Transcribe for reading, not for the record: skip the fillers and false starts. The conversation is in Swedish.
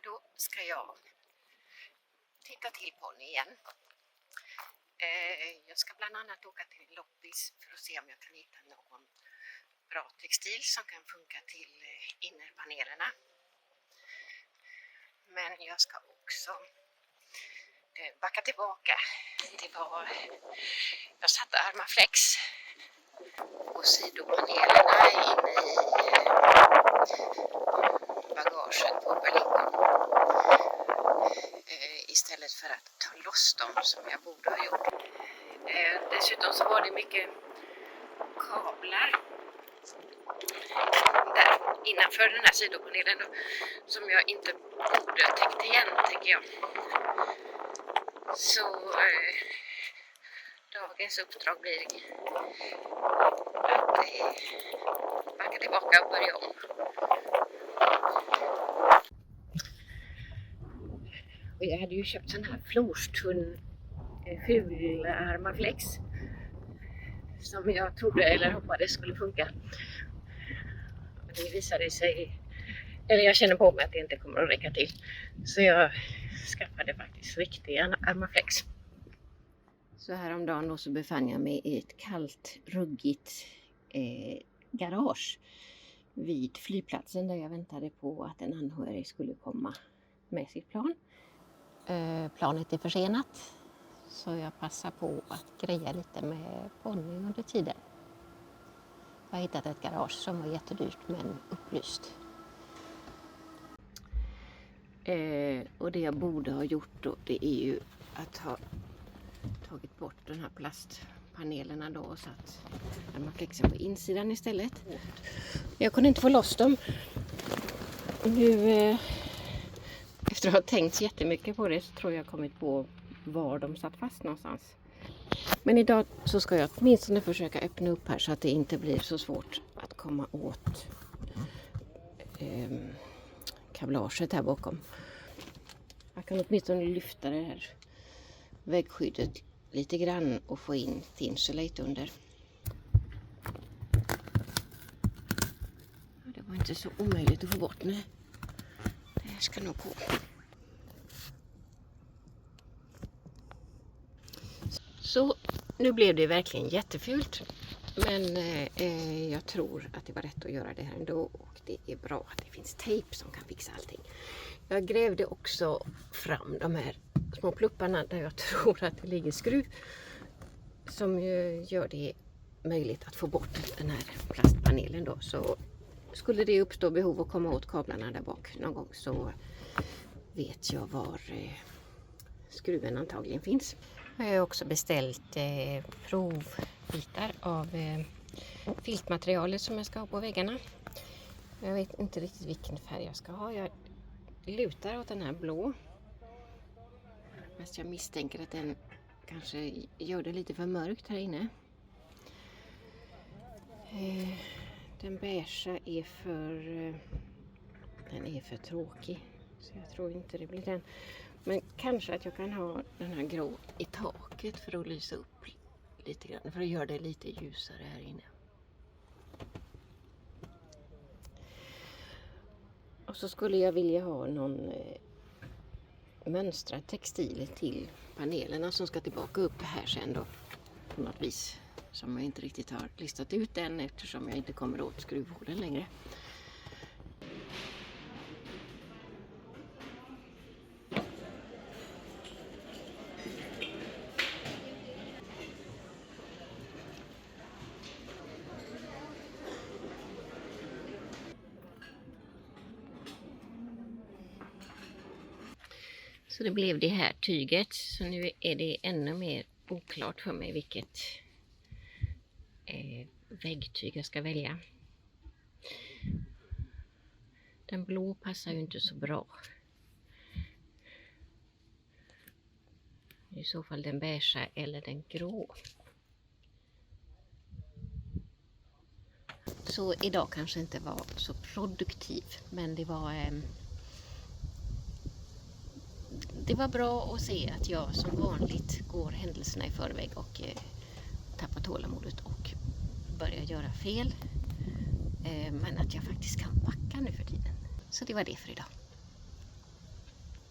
då ska jag titta till på den igen. Jag ska bland annat åka till en loppis för att se om jag kan hitta någon bra textil som kan funka till innerpanelerna. Men jag ska också backa tillbaka till vad jag satte Armaflex på sidopanelerna inne i bagaget på Berlingon. Istället för att ta loss dem som jag borde ha gjort. Dessutom så var det mycket kablar där innanför den här sidopanelen då, som jag inte borde täckt igen, tänker jag. Så dagens uppdrag blir att backa tillbaka och börja om. Och jag hade ju köpt sån här florstunn ful Armaflex som jag trodde eller hoppades skulle funka. Men det visade sig, eller jag känner på mig att det inte kommer att räcka till. Så jag skaffade faktiskt riktiga Armaflex. Så häromdagen då så befann jag mig i ett kallt, ruggigt garage vid flygplatsen där jag väntade på att en anhörig skulle komma med sitt plan. Planet är försenat så jag passar på att greja lite med Bonnie under tiden. Jag har hittat ett garage som var jättedyrt men upplyst. Och det jag borde ha gjort då, det är ju att ha tagit bort den här plastpanelerna då och satt Armaflexen på insidan istället. Jag kunde inte få loss dem. Nu efter att ha tänkt jättemycket på det så tror jag kommit på var de satt fast någonstans. Men idag så ska jag åtminstone försöka öppna upp här så att det inte blir så svårt att komma åt kablaget här bakom. Jag kan åtminstone lyfta det här väggskyddet lite grann och få in thin insulate under. Det var inte så omöjligt att få bort nu. Det här ska nog gå. Så nu blev det verkligen jättefult. Men jag tror att det var rätt att göra det här ändå. Och det är bra att det finns tejp som kan fixa allting. Jag grävde också fram de här små plupparna där jag tror att det ligger skruv. Som gör det möjligt att få bort den här plastpanelen då. Så skulle det uppstå behov att komma åt kablarna där bak någon gång så vet jag var skruven antagligen finns. Jag har också beställt provbitar av filtmaterialet som jag ska ha på väggarna. Jag vet inte riktigt vilken färg jag ska ha. Jag lutar åt den här blå. Fast jag misstänker att den kanske gör det lite för mörkt här inne. Den beigea är för tråkig. Så jag tror inte det blir den. Men kanske att jag kan ha den här grå i taket för att lysa upp lite grann. För att göra det lite ljusare här inne. Och så skulle jag vilja ha någon mönstrad textil till panelerna som ska tillbaka upp här sen då. På något vis. Som jag inte riktigt har listat ut än eftersom jag inte kommer åt skruvhålen längre. Så det blev det här tyget. Så nu är det ännu mer oklart för mig vilket väggtyg jag ska välja. Den blå passar ju inte så bra. I så fall den beigea eller den grå. Så idag kanske inte var så produktiv, men det var bra att se att jag som vanligt går händelserna i förväg och tappar tålamodet och börjar göra fel. Men att jag faktiskt kan backa nu för tiden. Så det var det för idag.